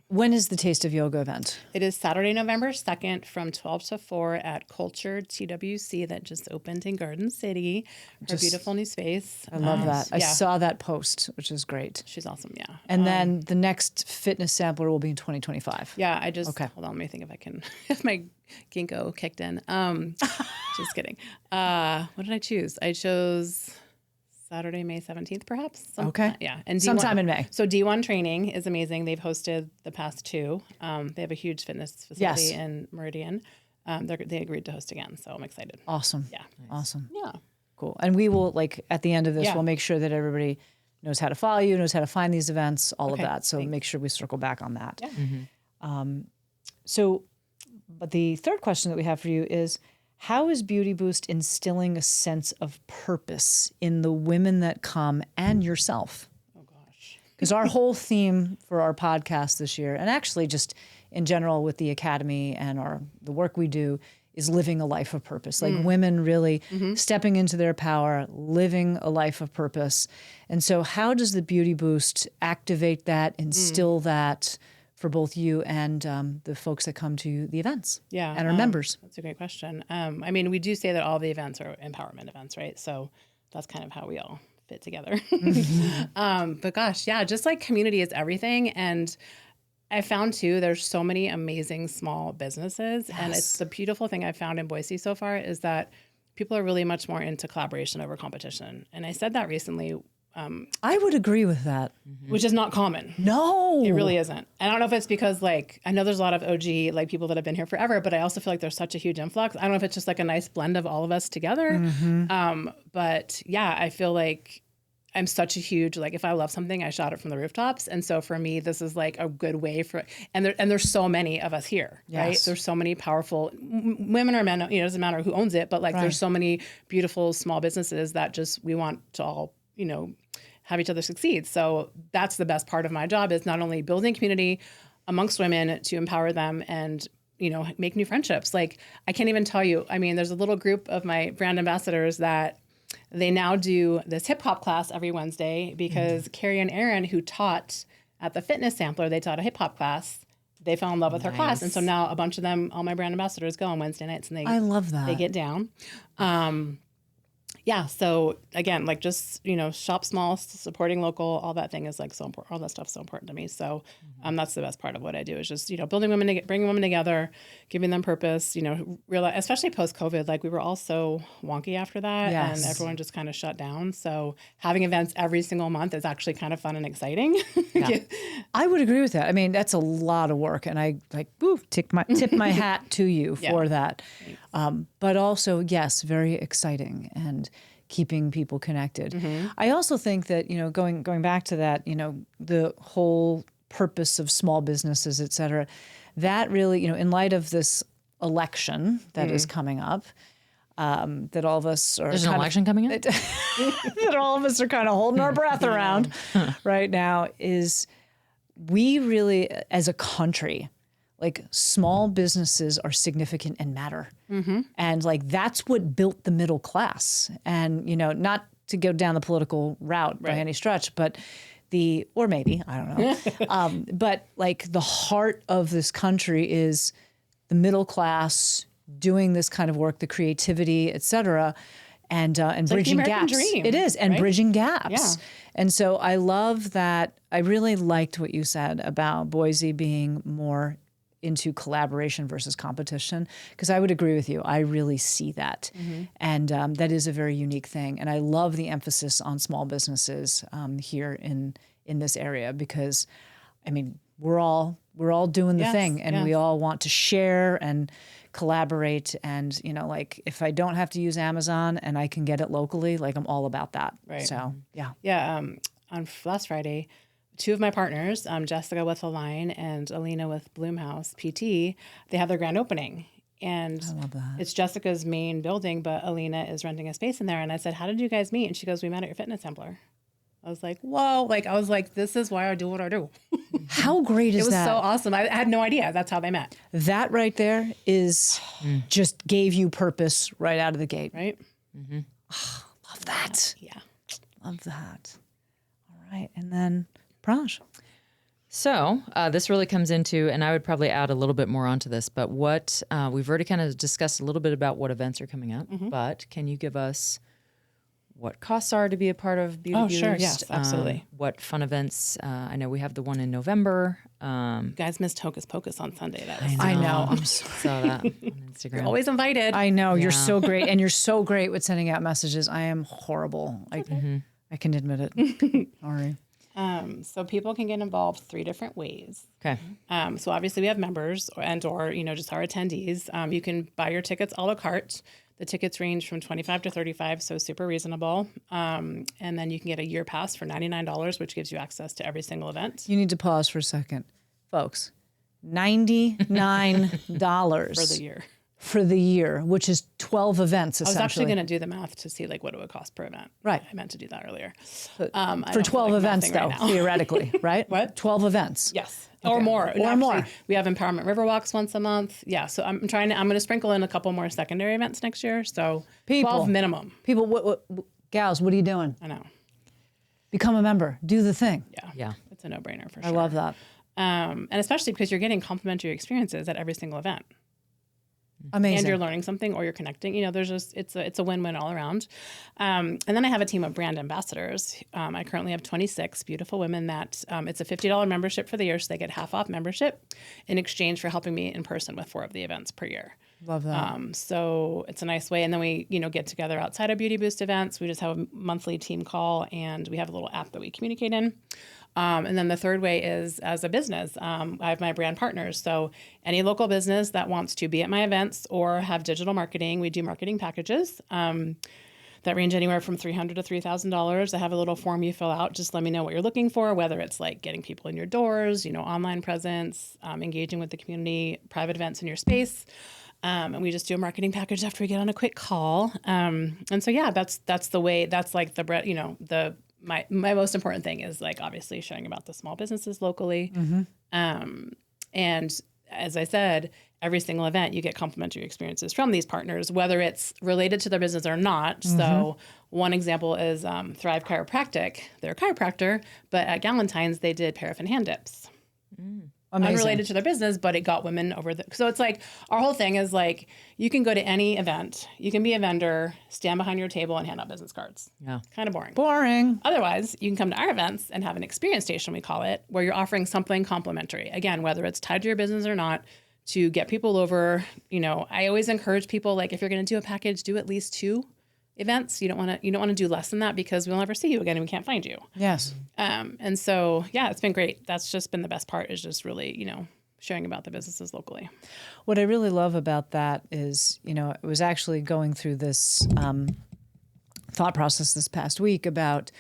When is the Taste of Yoga event? It is Saturday, November 2nd from 12 to 4 at Culture TWC that just opened in Garden City. Her beautiful new space. I love that. I yeah. saw that post, which is great. She's awesome, yeah. And then the next fitness sampler will be in 2025. Yeah, I just, Okay. hold on, let me think if I can, if my ginkgo kicked in. Just kidding. What did I choose? I chose Saturday, May 17th, perhaps. Okay. Yeah. And Sometime in May. So D1 training is amazing. They've hosted the past two. They have a huge fitness facility Yes. in Meridian. They agreed to host again, so I'm excited. Awesome. Yeah. Awesome. Yeah. Cool. And we will, like, at the end of this, Yeah. we'll make sure that everybody knows how to follow you, knows how to find these events, all of Okay, that. So make sure we circle back on that. Yeah. So, but the third question that we have for you is, how is Beauty Boost instilling a sense of purpose in the women that come and yourself? Oh, gosh. Because our whole theme for our podcast this year, and actually just in general with the Academy and the work we do, is living a life of purpose. Like women really stepping into their power, living a life of purpose. And so how does the Beauty Boost activate that, instill that for both you and the folks that come to the events and our members? That's a great question. I mean, we do say that all the events are empowerment events, right? So that's kind of how we all fit together. But gosh, yeah, just like community is everything. And I found too, there's so many amazing small businesses. And it's the beautiful thing I've found in Boise so far is that people are really much more into collaboration over competition. And I said that recently, I would agree with that. which is not common. No. It really isn't. I don't know if it's because like, I know there's a lot of OG, like people that have been here forever, but I also feel like there's such a huge influx. I don't know if it's just like a nice blend of all of us together. But yeah, I feel like I'm such a huge, like if I love something, I shout it from the rooftops. And so for me, this is like a good way and there's so many of us here, right? Yes. There's so many powerful women or men, it doesn't matter who owns it, but like there's so many beautiful small businesses that just, we want to all, have each other succeed. So that's the best part of my job is not only building community amongst women to empower them and, make new friendships. Like I can't even tell you, I mean, there's a little group of my brand ambassadors that they now do this hip hop class every Wednesday because Carrie and Aaron, who taught at the fitness sampler, they taught a hip hop class. They fell in love with her class. And so now a bunch of them, all my brand ambassadors go on Wednesday nights and I love that. they get down. Yeah. So again, like just, shop small, supporting local, all that thing is like so important. All that stuff's so important to me. So that's the best part of what I do is just, building women, bringing women together, giving them purpose, realize, especially post COVID, like we were all so wonky after that and everyone just kind of shut down. So having events every single month is actually kind of fun and exciting. Yeah. I would agree with that. I mean, that's a lot of work and I tip my hat to you for that. But also, yes, very exciting and keeping people connected. I also think that, going back to that, the whole purpose of small businesses, et cetera, that really, in light of this election that is coming up, that all of us are There's an election coming up? that all of us are kind of holding our breath around right now is we really, as a country, like small businesses are significant and matter. And like, that's what built the middle class. And, not to go down the political route by any stretch, but or maybe, I don't know. But like the heart of this country is the middle class doing this kind of work, the creativity, et cetera, and bridging like the American gaps. dream, It is, and right? bridging gaps. Yeah. And so I love that. I really liked what you said about Boise being more into collaboration versus competition, because I would agree with you. I really see that. And that is a very unique thing. And I love the emphasis on small businesses here in this area, because I mean, we're all doing the Yes, thing, and we all want to share and collaborate. And, you know, like if I don't have to use Amazon and I can get it locally, like I'm all about that. Right. So, yeah. Yeah. On last Friday, two of my partners, Jessica with Align and Alina with Bloomhouse PT, they have their grand opening. And I love that. it's Jessica's main building, but Alina is renting a space in there. And I said, how did you guys meet? And she goes, we met at your fitness sampler. I was like, whoa. Like, I was like, this is why I do what I do. How great is It was that? so awesome. I had no idea. That's how they met. That right there is just gave you purpose right out of the gate. Right? Love that. Yeah. Love that. All right. And then Praj. So this really comes into, and I would probably add a little bit more onto this, but what we've already kind of discussed a little bit about what events are coming up, but can you give us what costs are to be a part of Beauty Boost? Sure. Yes, absolutely. What fun events? I know we have the one in November. You guys missed Hocus Pocus on Sunday. That was I know. I'm sorry. Saw that on Instagram. always invited. I know. You're so great. And you're so great with sending out messages. I am horrible. I can admit it. Sorry. So people can get involved 3 different ways. Okay. So obviously we have members or just our attendees. You can buy your tickets a la carte. The tickets range from $25 to $35, so super reasonable. And then you can get a year pass for $99, which gives you access to every single event. You need to pause for a second. Folks, $99 For the year. for the year, which is 12 events I was essentially. actually going to do the math to see like what it would cost per event. Right. I meant to do that earlier. For I don't 12 feel like events, mathing though, right now. theoretically, right? What? 12 events. Yes. Or more. Or Actually, more. We have Empowerment River Walks once a month. Yeah. So I'm going to sprinkle in a couple more secondary events next year. So People. 12 minimum. People, gals, what are you doing? I know. Become a member. Do the thing. Yeah. Yeah. It's a no-brainer for I sure. love that. And especially because you're getting complimentary experiences at every single event. Amazing. And you're learning something or you're connecting. You know, there's just it's a win-win all around. And then I have a team of brand ambassadors. I currently have 26 beautiful women that it's a $50 membership for the year, so they get half off membership in exchange for helping me in person with 4 of the events per year. Love that. So it's a nice way. And then we, get together outside of Beauty Boost events. We just have a monthly team call and we have a little app that we communicate in. And then the third way is as a business. I have my brand partners. So any local business that wants to be at my events or have digital marketing, we do marketing packages that range anywhere from $300 to $3,000. I have a little form you fill out. Just let me know what you're looking for, whether it's like getting people in your doors, online presence, engaging with the community, private events in your space. And we just do a marketing package after we get on a quick call. And so, yeah, that's the way, that's like the bread, my most important thing is like obviously sharing about the small businesses locally. And as I said, every single event you get complimentary experiences from these partners, whether it's related to their business or not. So one example is Thrive Chiropractic. They're a chiropractor, but at Galentine's they did paraffin hand dips. Amazing. Unrelated to their business, but it got women over so it's like our whole thing is like you can go to any event, you can be a vendor, stand behind your table and hand out business cards. Yeah. Kind of boring. Boring. Otherwise, you can come to our events and have an experience station, we call it, where you're offering something complimentary. Again, whether it's tied to your business or not, to get people over. I always encourage people, like if you're going to do a package, do at least 2 events. You don't want to do less than that because we'll never see you again and we can't find you. Yes. And so, yeah, it's been great. That's just been the best part is just really, sharing about the businesses locally. What I really love about that is, I was actually going through this thought process this past week about,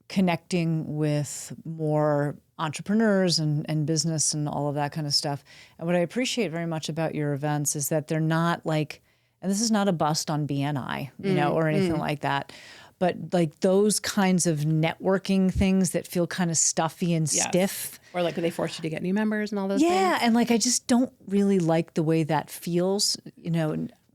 connecting with more entrepreneurs and business and all of that kind of stuff. And what I appreciate very much about your events is that they're not like, and this is not a bust on BNI, or anything like that, but like those kinds of networking things that feel kind of stuffy and stiff. Or like they force you to get new members and all those things. Yeah, and like I just don't really like the way that feels,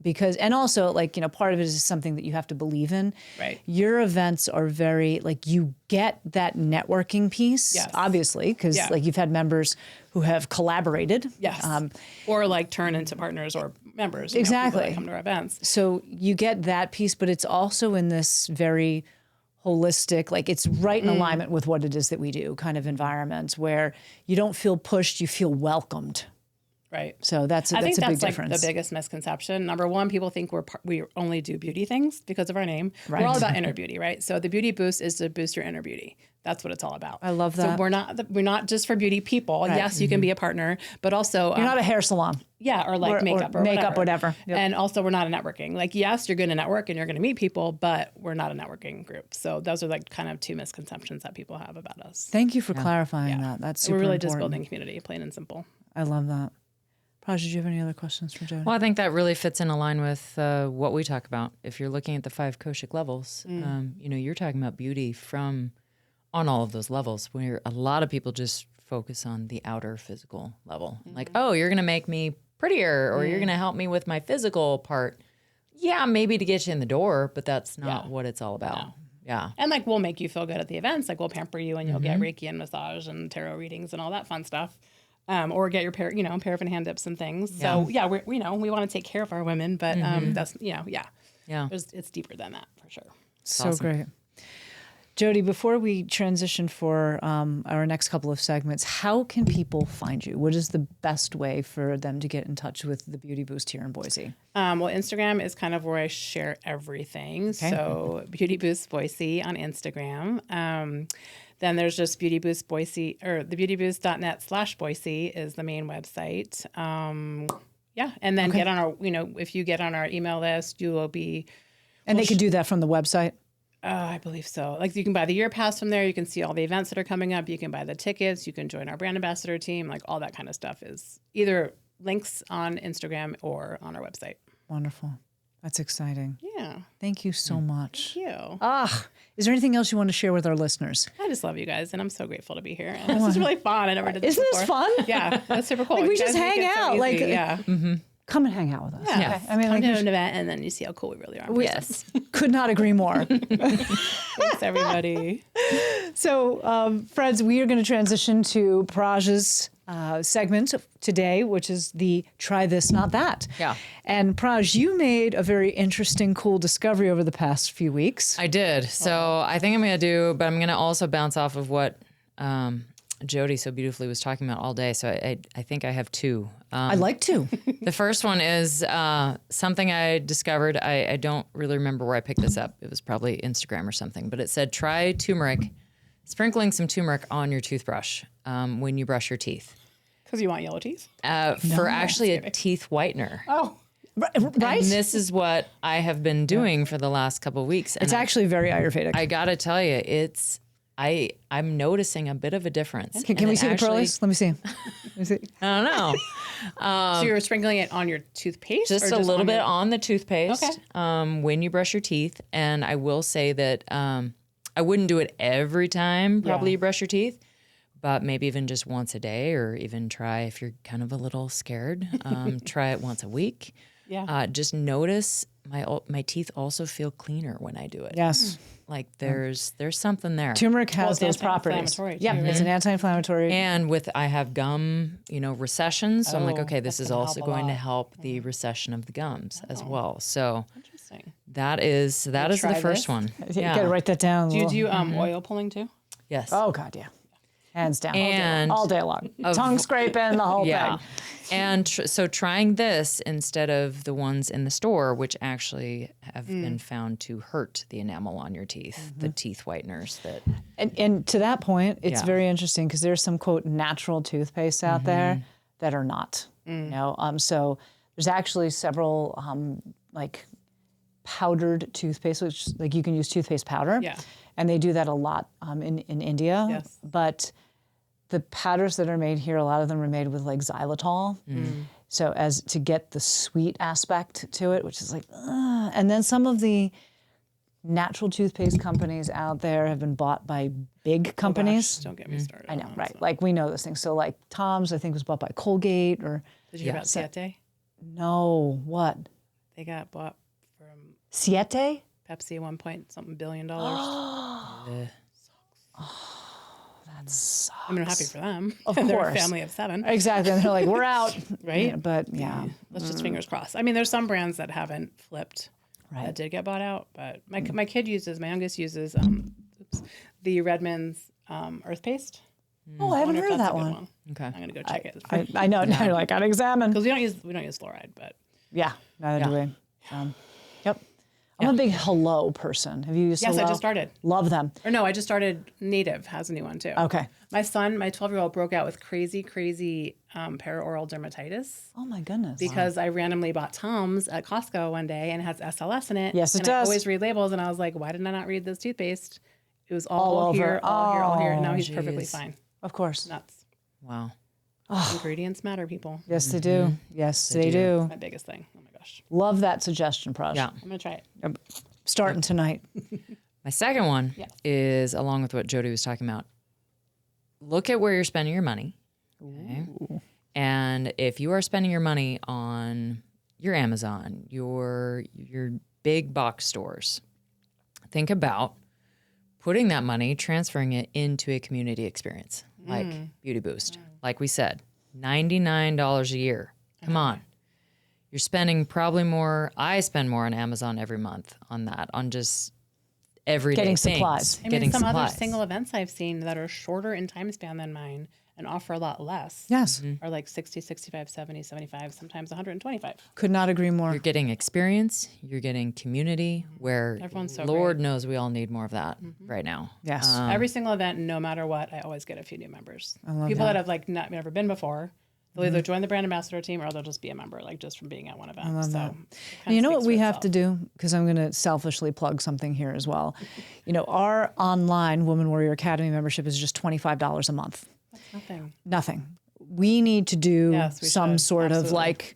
because, and also like, part of it is something that you have to believe in. Right. Your events are very, like you get that networking piece, obviously, because like you've had members who have collaborated. Yes. Or like turn into partners or members. Exactly. People that come to our events. So you get that piece, but it's also in this very holistic, like it's right in alignment with what it is that we do kind of environment where you don't feel pushed, you feel welcomed. Right. So that's a I think big that's like difference. the biggest misconception. Number one, people think we only do beauty things because of our name. We're all about inner beauty, right? So the Beauty Boost is to boost your inner beauty. That's what it's all about. I love that. So we're not just for beauty people. Right. Yes, you can be a partner, but also You're not a hair salon. yeah, or like makeup or whatever. Yep. And also we're not a networking. Like yes, you're going to network and you're going to meet people, but we're not a networking group. So those are like kind of two misconceptions that people have about us. Thank you for clarifying that. That's super We're really important. just building community, plain and simple. I love that. Praj, did you have any other questions for Jody? Well, I think that really fits in line with what we talk about. If you're looking at the 5 koshic levels, you're talking about beauty on all of those levels, where a lot of people just focus on the outer physical level. Like, oh, you're going to make me prettier, or you're going to help me with my physical part. Yeah, maybe to get you in the door, but that's not what it's all about. No. Yeah. And like, we'll make you feel good at the events. Like we'll pamper you and you'll get Reiki and massage and tarot readings and all that fun stuff. Or get your paraffin hand dips and things. So yeah, we want to take care of our women, but that's it's deeper than that for sure. So awesome. Great. Jody, before we transition for our next couple of segments, how can people find you? What is the best way for them to get in touch with the Beauty Boost here in Boise? Well, Instagram is kind of where I share everything. Okay. So Beauty Boost Boise on Instagram. Then there's just Beauty Boost Boise, or the beautyboost.net/Boise is the main website. And then get on our, if you get on our email list, you will be. And they can do that from the website? I believe so. Like you can buy the year pass from there. You can see all the events that are coming up. You can buy the tickets. You can join our brand ambassador team. Like all that kind of stuff is either links on Instagram or on our website. Wonderful. That's exciting. Yeah. Thank you so much. Thank you. Is there anything else you want to share with our listeners? I just love you guys, and I'm so grateful to be here. And this is really fun. I never did this Isn't before. this fun? Yeah, that's super cool. Like we just hang out. So come and hang out with us. Yeah. Okay. I mean, come to an event, and then you see how cool we really are. Yes. Could not agree more. Thanks, everybody. So, friends, we are going to transition to Praj's segment today, which is the Try This, Not That. Yeah. And Praj, you made a very interesting, cool discovery over the past few weeks. I did. So I think I'm going to but I'm going to also bounce off of what Jody so beautifully was talking about all day. So I think I have 2. I'd like to. The first one is something I discovered. I don't really remember where I picked this up. It was probably Instagram or something. But it said, try turmeric, sprinkling some turmeric on your toothbrush when you brush your teeth. Because you want yellow teeth? For actually a teeth whitener. Oh, right. And this is what I have been doing for the last couple of weeks. And It's actually very Ayurvedic. I got to tell you, I'm noticing a bit of a difference. Can we see the pearlies? Let me see. I don't know. So you're sprinkling it on your toothpaste? Just a little bit on the toothpaste when you brush your teeth. And I will say that I wouldn't do it every time probably you brush your teeth, but maybe even just once a day, or even try, if you're kind of a little scared, try it once a week. Yeah. Just notice my teeth also feel cleaner when I do it. Yes. Like there's something there. Turmeric has it's those properties. anti-inflammatory too, Yeah, right? it's an anti-inflammatory. And I have gum, recessions. So I'm like, okay, this that's is gonna also help a going to lot. help the recession of the gums as well. So Interesting. that is the try first this? one. You gotta write that down. Do you do oil pulling too? Yes. Oh God, yeah. Hands down. And all day long. Tongue scraping, the whole yeah. thing. And so trying this instead of the ones in the store, which actually have been found to hurt the enamel on your teeth, the teeth whiteners that. And to that point, it's Yeah. very interesting because there's some quote natural toothpaste out there that are not. So there's actually several like powdered toothpaste, which like you can use toothpaste powder. Yeah. And they do that a lot in India. Yes. But the powders that are made here, a lot of them are made with like xylitol. So as to get the sweet aspect to it, which is like, and then some of the natural toothpaste companies out there have been bought by big companies. Don't get me started. I know, on right? that. Like we know those things. So like Tom's, I think was bought by Colgate or Did you hear about Siete? no, what? They got bought from Siete? Pepsi at one point, something $1 billion. That sucks. I mean, I'm happy for them. Of They're a course. family of 7. Exactly. And they're like, we're out. Right? Yeah, but yeah. Let's just fingers crossed. I mean, there's some brands that haven't flipped Right. that did get bought out, but my youngest uses the Redmond's Earth Paste. Oh, I haven't heard of that That's a good one. Okay. I'm gonna go check it. I know. Now you're like, gotta examine. Because we don't use fluoride, but Yeah, neither do we. Yep. I'm a big Hello person. Have you used yes, Hello? I just started. Love them. Or no, I just started. Native has a new one too. Okay. My son, my 12-year-old, broke out with crazy paraoral dermatitis Oh my goodness. because I randomly bought Tums at Costco one day and it has SLS in it. Yes, it and does. I always read labels, and I was like, why didn't I not read this toothpaste? It was all All here, over. all here, all here. And now Oh, he's perfectly geez. fine. Of course. Nuts. Wow. Ingredients matter, people. Yes, they do. Yes, they do. My biggest thing. Oh my gosh. Love that suggestion, Praj. Yeah. I'm gonna try it. Starting tonight. My second one is along with what Jody was talking about. Look at where you're spending your money. Okay? And if you are spending your money on your Amazon, your big box stores, think about putting that money, transferring it into a community experience like Beauty Boost. Like we said, $99 a year. Come on. You're spending probably more. I spend more on Amazon every month on that, on just everyday Getting things. supplies. I mean, some other single events I've seen that are shorter in time span than mine and offer a lot less. Yes. Are like 60, 65, 70, 75, sometimes 125. Could not agree more. You're getting experience. You're getting community where Everyone's so Lord knows we all need more of that right now. Yes. Every single event, no matter what, I always get a few new members. People that have like never been before. They'll either join the brand ambassador team or they'll just be a member, like just from being at one event. So And you know what we have to do? Because I'm going to selfishly plug something here as well. Our online Woman Warrior Academy membership is just $25 a month. Nothing. Nothing. We need to do Yes, we some should. sort of Absolutely. like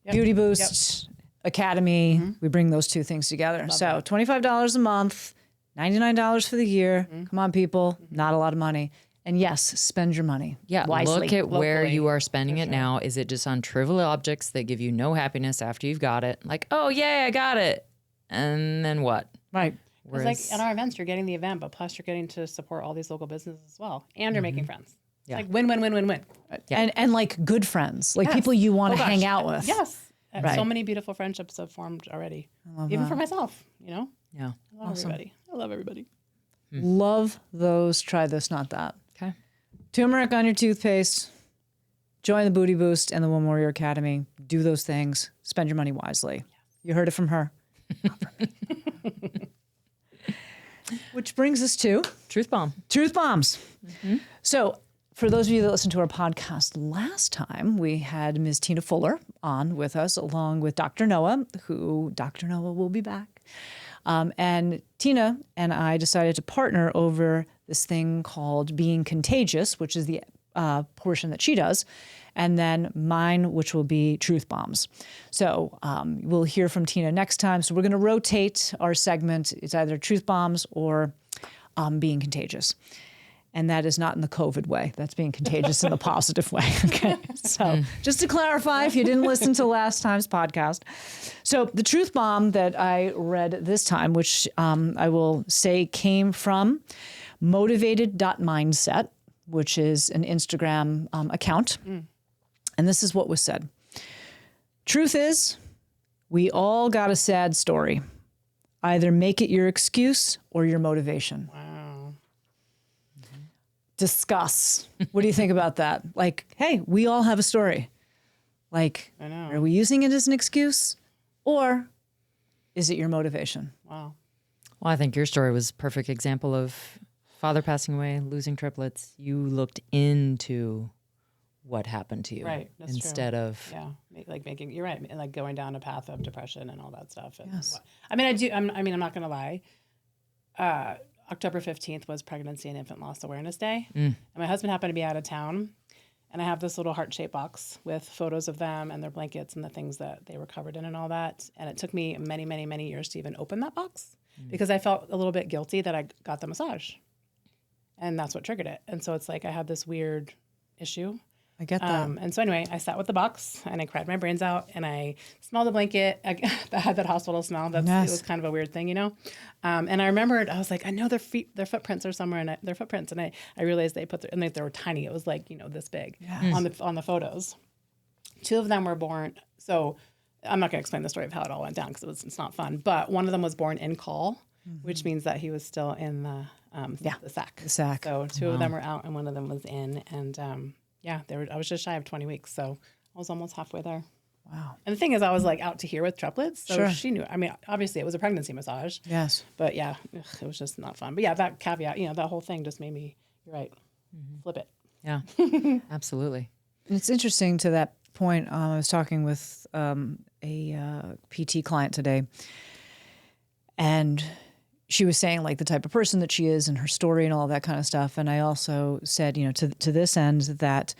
Beauty Boost Academy. We bring those two things together. So $25 a month, $99 for the year. Come on, people. Not a lot of money. And yes, spend your money wisely. Look at where Locally, you are spending it now. Is it just on trivial objects that give you no happiness after you've got it? Like, oh, yay, I got it. And then what? Right. It's like at our events, you're getting the event, but plus you're getting to support all these local businesses as well. And you're making friends. It's like win, win, win, win, win. And like good friends, like people you want to hang out with. Yes. Right. So many beautiful friendships have formed already. Even for myself, Yeah. I love everybody. I love everybody. Love those. Try this, not that. Okay. Turmeric on your toothpaste. Join the Booty Boost and the Woman Warrior Academy. Do those things. Spend your money wisely. You heard it from her. Not from me. Which brings us to Truth bomb. Truth Bombs. So for those of you that listened to our podcast last time, we had Ms. Tina Fuller on with us, along with Dr. Noah, who Dr. Noah will be back. And Tina and I decided to partner over this thing called Being Contagious, which is the portion that she does, and then mine, which will be Truth Bombs. So we'll hear from Tina next time. So we're going to rotate our segment. It's either Truth Bombs or Being Contagious. And that is not in the COVID way. That's being contagious in the positive way. Okay. So just to clarify, if you didn't listen to last time's podcast. So the truth bomb that I read this time, which I will say came from motivated.mindset, which is an Instagram account. And this is what was said. Truth is, we all got a sad story. Either make it your excuse or your motivation. Wow. Discuss. What do you think about that? Like, hey, we all have a story. Like, I know. are we using it as an excuse or is it your motivation? Wow. Well, I think your story was a perfect example of father passing away, losing triplets. You looked into what happened to you. Right. That's instead true. of Yeah. Making, you're right. Like going down a path of depression and all that stuff. And Yes. I mean, I'm not going to lie. October 15th was Pregnancy and Infant Loss Awareness Day. And my husband happened to be out of town. And I have this little heart-shaped box with photos of them and their blankets and the things that they were covered in and all that. And it took me many, many, many years to even open that box because I felt a little bit guilty that I got the massage. And that's what triggered it. And so it's like I had this weird issue. I get that. And so anyway, I sat with the box and I cried my brains out and I smelled the blanket. I had that hospital smell. It was kind of a weird thing, And I remembered, I was like, I know their footprints are somewhere, and their footprints. And I realized they put and they were tiny. It was like, this big on the photos. 2 of them were born. So I'm not going to explain the story of how it all went down because it's not fun. But one of them was born in call, which means that he was still in the the sack. The sack. So two of them were out and one of them was in. And I was just shy of 20 weeks. So I was almost halfway there. Wow. And the thing is, I was like out to here with triplets. So Sure. she knew. I mean, obviously it was a pregnancy massage. Yes. But yeah, it was just not fun. But yeah, that caveat, that whole thing just made me, you're right, flip it. Yeah, absolutely. And it's interesting to that point. I was talking with a PT client today, and she was saying like the type of person that she is and her story and all that kind of stuff. And I also said, to this end, that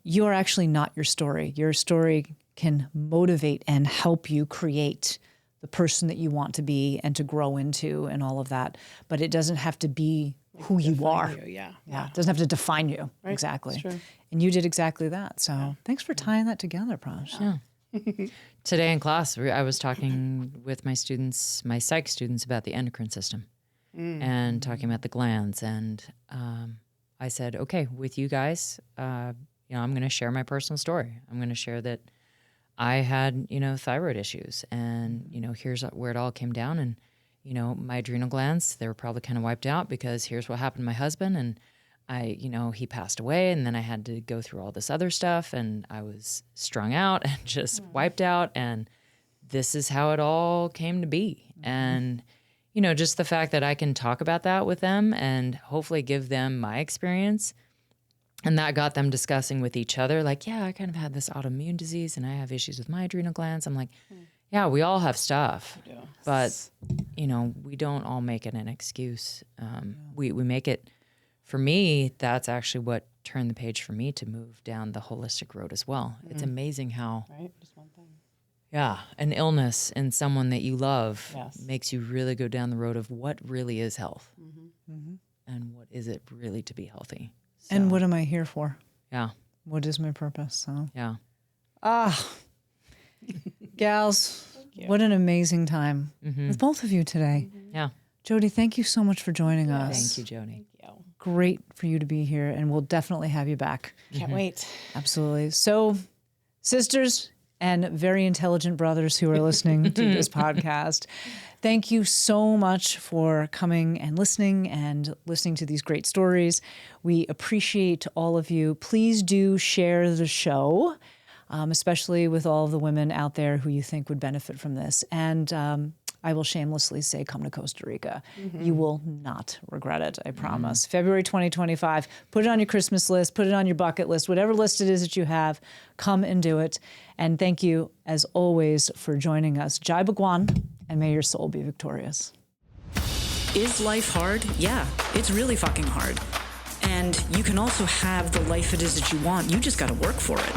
you're actually not your story. Your story can motivate and help you create the person that you want to be and to grow into and all of that. But it doesn't have to be who you are. Yeah. It doesn't have to define you. Right. Exactly. That's true. And you did exactly that. So thanks for tying that together, Praj. Yeah. Today in class, I was talking with my students, my psych students, about the endocrine system and talking about the glands. And I said, okay, with you guys, I'm going to share my personal story. I'm going to share that I had, thyroid issues, and, here's where it all came down. And, my adrenal glands, they were probably kind of wiped out because here's what happened to my husband. And he passed away, and then I had to go through all this other stuff, and I was strung out and just wiped out. And this is how it all came to be. And, just the fact that I can talk about that with them and hopefully give them my experience. And that got them discussing with each other, like, yeah, I kind of had this autoimmune disease and I have issues with my adrenal glands. I'm like, yeah, we all have stuff, but, we don't all make it an excuse. We make it, for me, that's actually what turned the page for me to move down the holistic road as well. It's amazing how, Right? Just one thing. yeah, an illness in someone that you love Yes. makes you really go down the road of what really is health and what is it really to be healthy. And what am I here for? Yeah. What is my purpose? So, Yeah. gals, what an amazing time with both of you today. Yeah. Jody, thank you so much for joining us. Thank you, Jody. Great for you to be here, and we'll definitely have you back. Can't wait. Absolutely. So, sisters and very intelligent brothers who are listening to this podcast, thank you so much for coming and listening to these great stories. We appreciate all of you. Please do share the show, especially with all of the women out there who you think would benefit from this. And I will shamelessly say, come to Costa Rica. You will not regret it, I promise. February 2025, put it on your Christmas list, put it on your bucket list, whatever list it is that you have, come and do it. And thank you, as always, for joining us. Jai Bhagwan, and may your soul be victorious. Is life hard? Yeah, it's really fucking hard. And you can also have the life it is that you want. You just got to work for it.